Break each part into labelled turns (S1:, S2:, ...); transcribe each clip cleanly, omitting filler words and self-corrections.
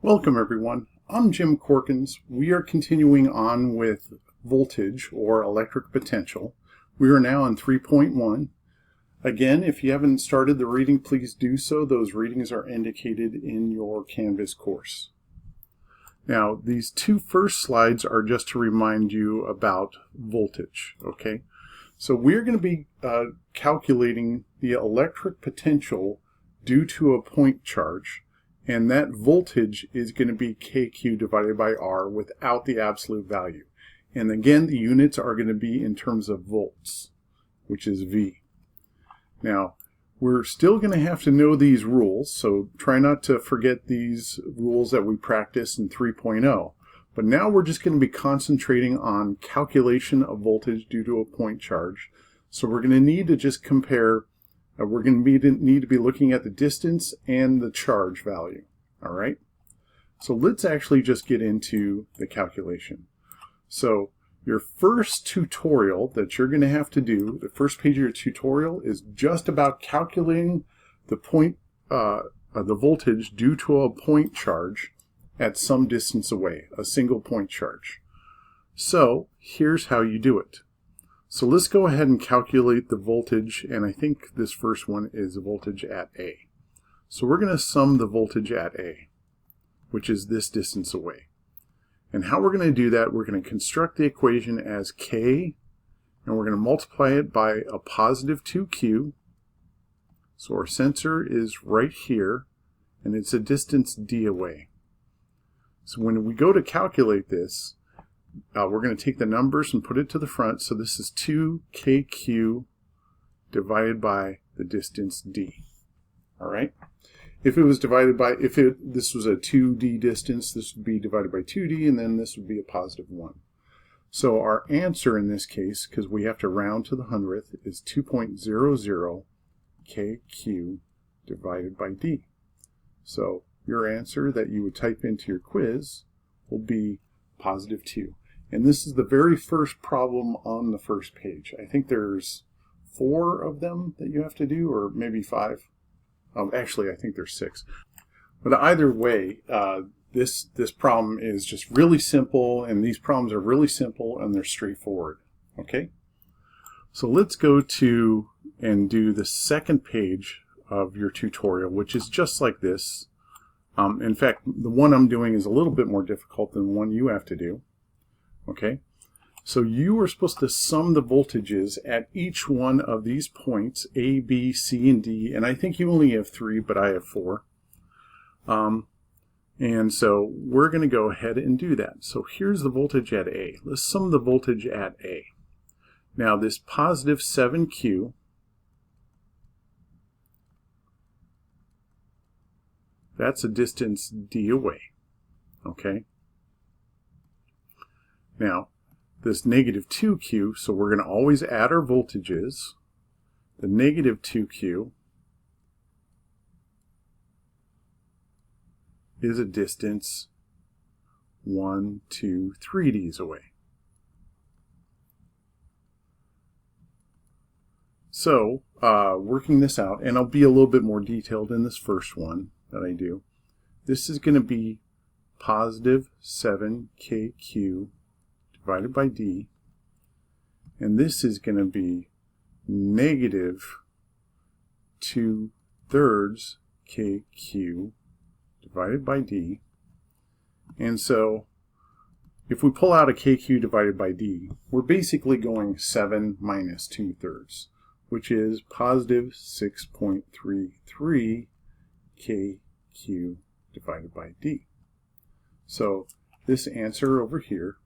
S1: Welcome everyone, I'm Jim Corkins. We are continuing on with voltage or electric potential. We are now on 3.1. Again, if you haven't started the reading, please do so. Those readings are indicated in your Canvas course. Now, these two first slides are just to remind you about voltage, okay? So we're going to be calculating the electric potential due to a point charge. And that voltage is going to be kQ divided by R without the absolute value. And again, the units are going to be in terms of volts, which is V. Now, we're still going to have to know these rules, so try not to forget these rules that we practiced in 3.0. But now we're just going to be concentrating on calculation of voltage due to a point charge. So we're going to need to just compare. We're going to need to be looking at the distance and the charge value. All right. So let's actually just get into the calculation. So your first tutorial that you're going to have to do, the first page of your tutorial, is just about calculating the the voltage due to a point charge at some distance away, a single point charge. So here's how you do it. So let's go ahead and calculate the voltage, and I think this first one is the voltage at A. So we're going to sum the voltage at A, which is this distance away. And how we're going to do that, we're going to construct the equation as K, and we're going to multiply it by a positive 2Q. So our sensor is right here, and it's a distance D away. So when we go to calculate this, we're going to take the numbers and put it to the front. So this is 2kq divided by the distance d. All right. If it was divided by, this was a 2d distance, this would be divided by 2d, and then this would be a positive 1. So our answer in this case, because we have to round to the hundredth, is 2.00 kq divided by d. So your answer that you would type into your quiz will be positive 2. And this is the very first problem on the first page. I think there's 4 of them that you have to do, or maybe 5. Actually, I think there's 6. But either way, this problem is just really simple, and these problems are really simple and they're straightforward. Okay? So let's go to and do the second page of your tutorial, which is just like this. In fact, the one I'm doing is a little bit more difficult than the one you have to do. Okay, so you are supposed to sum the voltages at each one of these points, A, B, C, and D, and I think you only have 3, but I have 4. And so we're going to go ahead and do that. So here's the voltage at A. Let's sum the voltage at A. Now this positive 7Q, that's a distance D away. Okay. Now, this negative 2Q, so we're going to always add our voltages. The negative 2Q is a distance 1, 2, 3 Ds away. So, working this out, and I'll be a little bit more detailed in this first one that I do. This is going to be positive 7kq divided by d, and this is going to be negative 2/3 kq divided by d. And so if we pull out a kq divided by d, we're basically going 7 minus 2/3, which is positive 6.33 kq divided by d. So this answer over here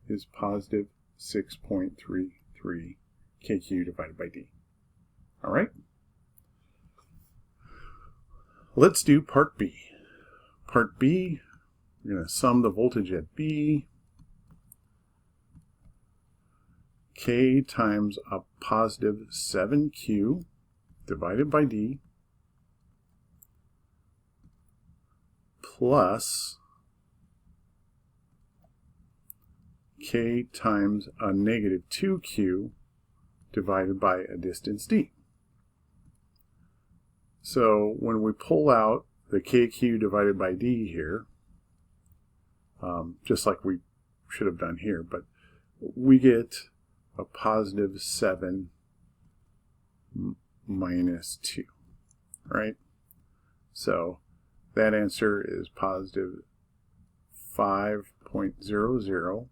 S1: is positive 6.33 kq divided by d. All right? Let's do part B. Part B, we're going to sum the voltage at B. K times a positive 7Q divided by D plus K times a negative 2Q divided by a distance D. So when we pull out the KQ divided by D here, just like we should have done here, but we get a positive 7 minus 2, right? So that answer is positive 5.00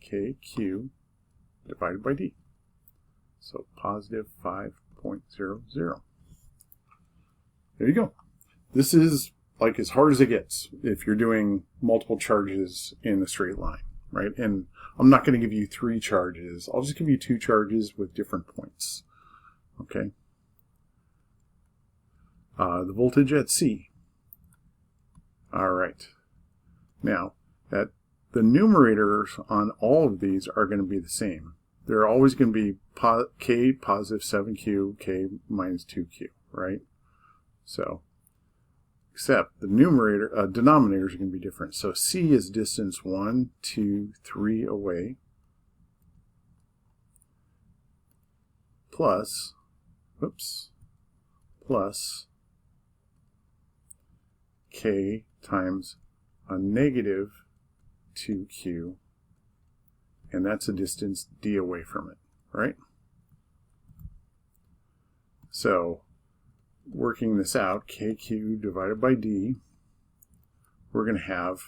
S1: kq divided by d. So positive 5.00. There you go. This is like as hard as it gets if you're doing multiple charges in a straight line, right? And I'm not going to give you 3 charges. I'll just give you 2 charges with different points. Okay. The voltage at C. All right. Now, the numerators on all of these are going to be the same. They're always going to be K positive 7Q, K minus 2Q, right? So, except the denominators are going to be different. So C is distance 1, 2, 3 away, plus K times a negative 2Q, and that's a distance D away from it, right? So, working this out, KQ divided by D, we're going to have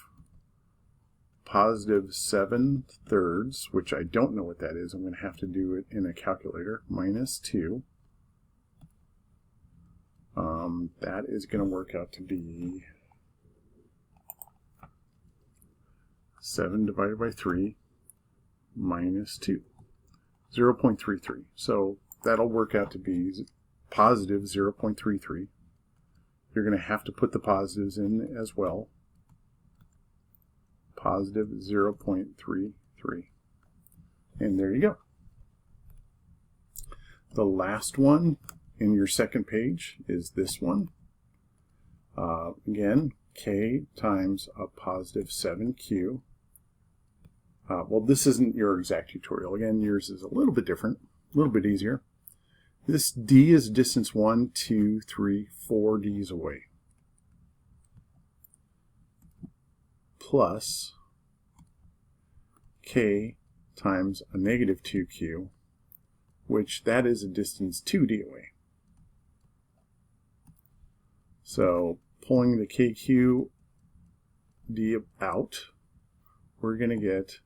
S1: positive 7/3, which I don't know what that is. I'm going to have to do it in a calculator, minus 2. That is going to work out to be 7 divided by 3 minus 2, 0.33. So that'll work out to be positive 0.33. You're going to have to put the positives in as well. Positive 0.33. And there you go. The last one in your second page is this one. Again, K times a positive 7Q. Well, this isn't your exact tutorial. Again, yours is a little bit different, a little bit easier. This D is distance 1, 2, 3, 4 Ds away. Plus K times a negative 2Q, which that is a distance 2D away. So pulling the KQ D out, we're going to get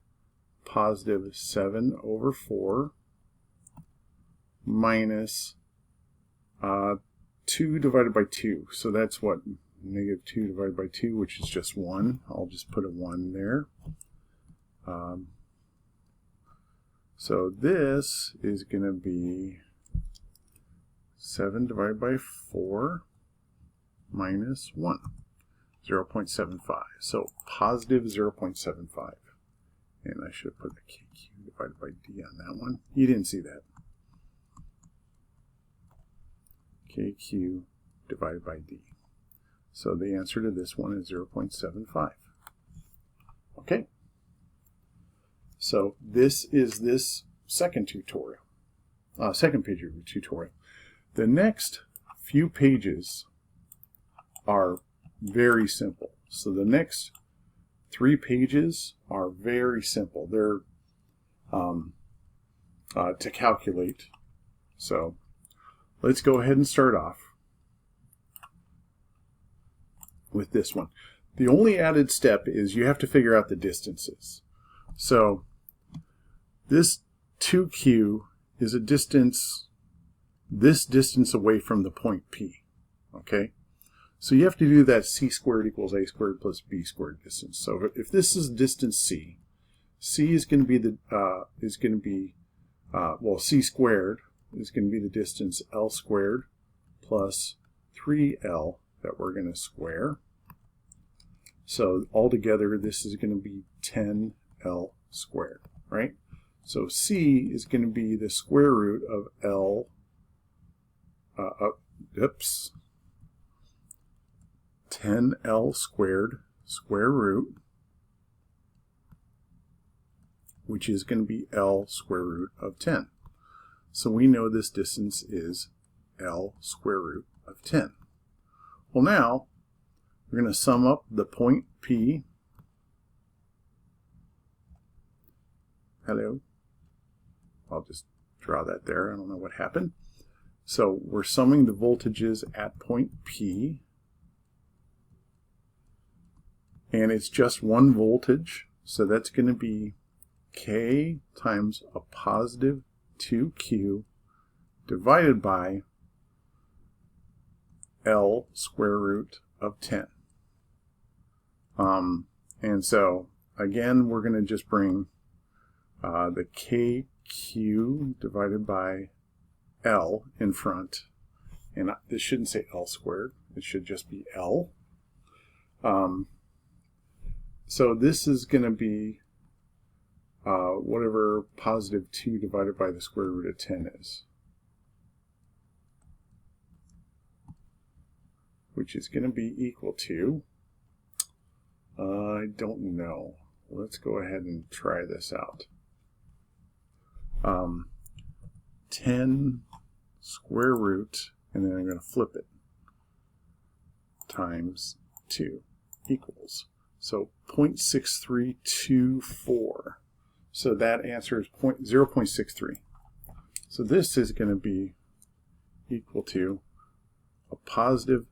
S1: positive 7/4 minus 2 divided by 2. So that's what? Negative 2 divided by 2, which is just 1. I'll just put a 1 there. So this is going to be 7 divided by 4 minus 1, 0.75. So positive 0.75. And I should have put the KQ divided by D on that one. You didn't see that. KQ divided by D. So the answer to this one is 0.75. Okay. So this is this second tutorial, second page of your tutorial. The next few pages are very simple. So the next 3 pages are very simple. They're to calculate. So let's go ahead and start off with this one. The only added step is you have to figure out the distances. So this 2Q is a distance, this distance away from the point P. Okay? So you have to do that C squared equals A squared plus B squared distance. So if this is distance C, C is going to be well, C squared is going to be the distance L squared plus 3L that we're going to square. So altogether, this is going to be 10L squared, right? So C is going to be the square root of L, 10L squared square root, which is going to be L square root of 10. So we know this distance is L square root of 10. Well, now we're going to sum up the point P Hello. I'll just draw that there. I don't know what happened. So we're summing the voltages at point P. And it's just one voltage. So that's going to be K times a positive 2Q divided by L square root of 10. And so, again, we're going to just bring the KQ divided by L in front. And this shouldn't say L squared. It should just be L. So this is going to be whatever positive 2 divided by the square root of 10 is, which is going to be equal to, I don't know. Let's go ahead and try this out. 10 square root, and then I'm going to flip it, times 2 equals. So 0.6324. So that answer is 0.63. So this is going to be equal to a positive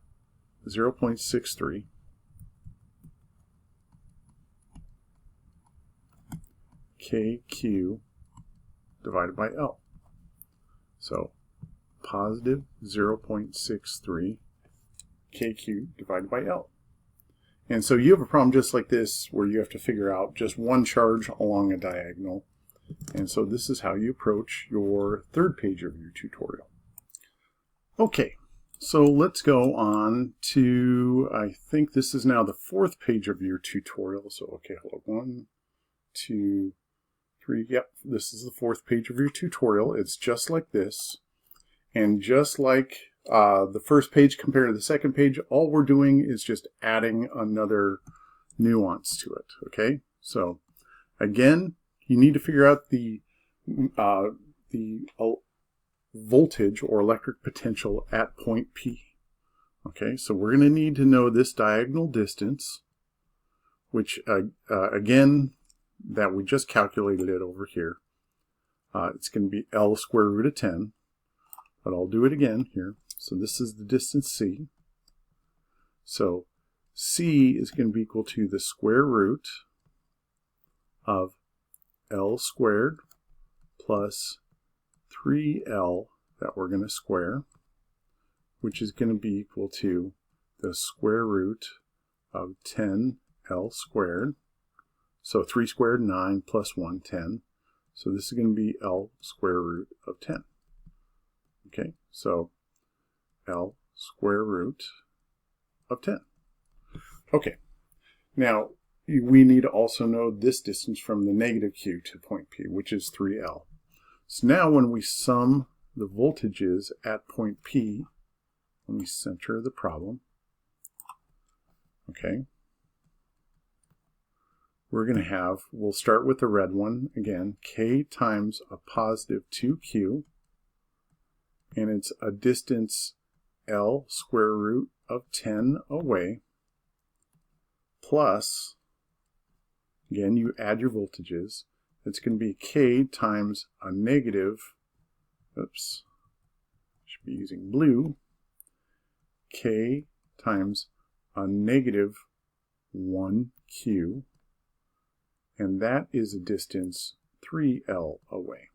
S1: 0.63 KQ divided by L. So positive 0.63 KQ divided by L. And so you have a problem just like this where you have to figure out just one charge along a diagonal. And so this is how you approach your third page of your tutorial. Okay, so let's go on to, I think this is now the fourth page of your tutorial. So, okay, hold on. 1, 2, 3. Yep, this is the fourth page of your tutorial. It's just like this. And just like the first page compared to the second page, all we're doing is just adding another nuance to it. Okay, so again, you need to figure out the voltage or electric potential at point P. Okay, so we're going to need to know this diagonal distance, which again, that we just calculated it over here. It's going to be L square root of 10, but I'll do it again here. So this is the distance C. So C is going to be equal to the square root of L squared plus 3L that we're going to square, which is going to be equal to the square root of 10L squared. So 3 squared, 9, plus 1, 10. So this is going to be L square root of 10. Okay, so L square root of 10. Okay, now we need to also know this distance from the negative Q to point P, which is 3L. So now when we sum the voltages at point P, let me center the problem. Okay, we're going to have, we'll start with the red one again, K times a positive 2Q, and it's a distance L square root of 10 away, plus, again, you add your voltages. It's going to be K times a negative, oops, should be using blue, K times a negative 1Q, and that is a distance 3L away.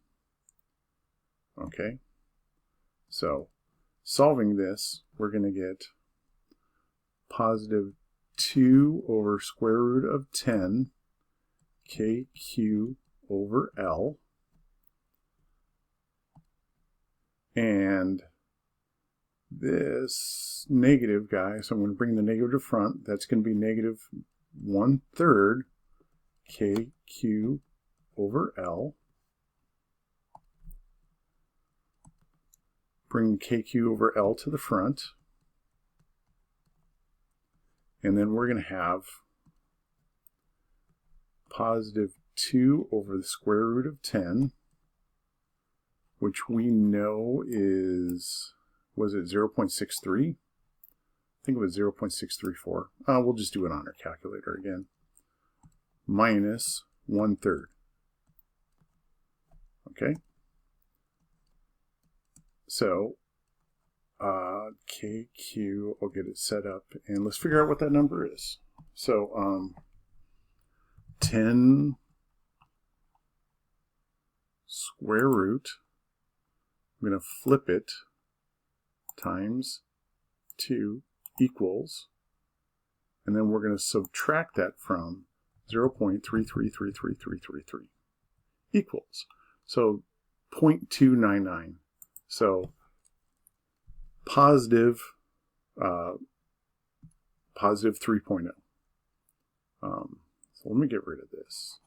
S1: Okay, so solving this, we're going to get positive 2 over square root of 10 KQ over L, and this negative guy, so I'm going to bring the negative to front, that's going to be negative 1/3 KQ over L. Bring KQ over L to the front. And then we're going to have positive 2 over the square root of 10, which we know is, was it 0.63? I think it was 0.634. We'll just do it on our calculator again. Minus 1/3. Okay. So KQ, I'll get it set up, and let's figure out what that number is. So 10 square root, I'm going to flip it, times 2 equals, and then we're going to subtract that from 0.333333 equals. So 0.299. So positive 3.0. So let me get rid of this.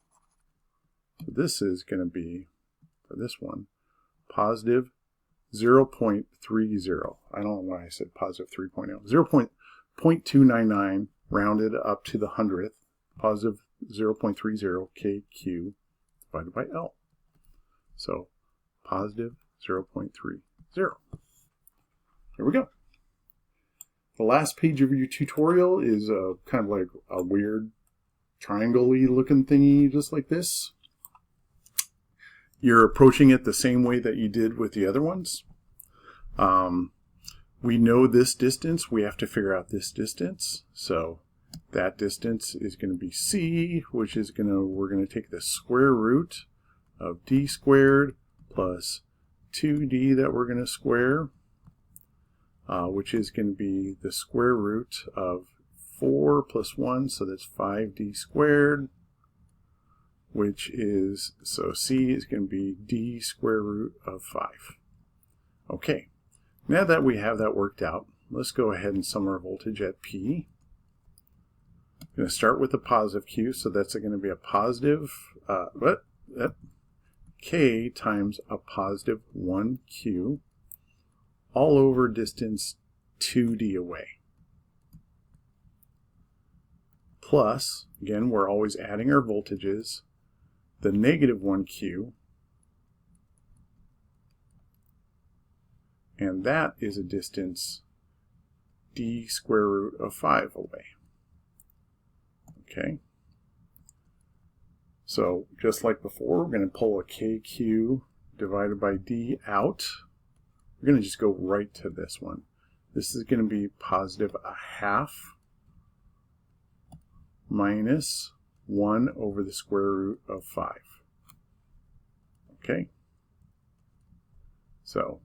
S1: So this is going to be, for this one, positive 0.30. I don't know why I said positive 3.0. 0.299 rounded up to the 100th, positive 0.30 KQ divided by L. So positive 0.30. Here we go. The last page of your tutorial is kind of like a weird triangle-y looking thingy, just like this. You're approaching it the same way that you did with the other ones. We know this distance. We have to figure out this distance. So that distance is going to be C, which is we're going to take the square root of D squared plus 2D that we're going to square, which is going to be the square root of 4 plus 1, so that's 5D squared, which is, so C is going to be D square root of 5. Okay, now that we have that worked out, let's go ahead and sum our voltage at P. I'm going to start with the positive Q, so that's going to be a positive, K times a positive 1Q, all over distance 2D away. Plus, again, we're always adding our voltages, the negative 1Q, and that is a distance D square root of 5 away. Okay. So just like before, we're going to pull a KQ divided by D out. We're going to just go right to this one. This is going to be positive a half minus 1 over the square root of 5. Okay? So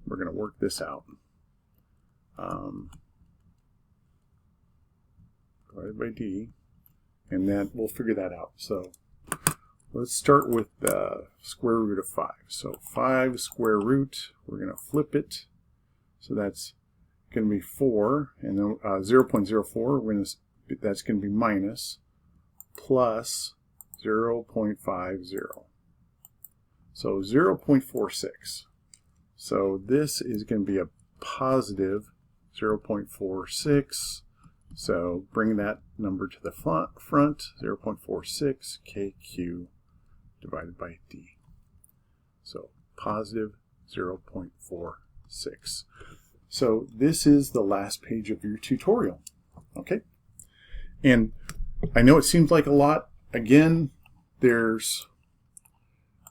S1: we're going to work this out. Divided by D, and then we'll figure that out. So let's start with the square root of 5. So 5 square root, we're going to flip it. So that's going to be 4, and then 0.04, that's going to be minus, plus 0.50. So 0.46. So this is going to be a positive 0.46. So bring that number to the front, 0.46 KQ divided by D. So positive 0.46. So this is the last page of your tutorial. Okay? And I know it seems like a lot. Again, there's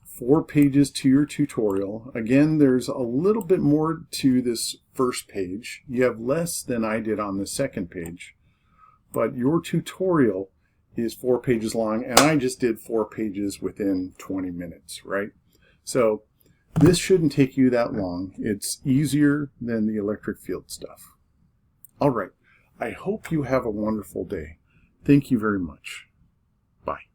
S1: 4 pages to your tutorial. Again, there's a little bit more to this first page. You have less than I did on the second page. But your tutorial is 4 pages long, and I just did 4 pages within 20 minutes, right? So this shouldn't take you that long. It's easier than the electric field stuff. All right. I hope you have a wonderful day. Thank you very much. Bye.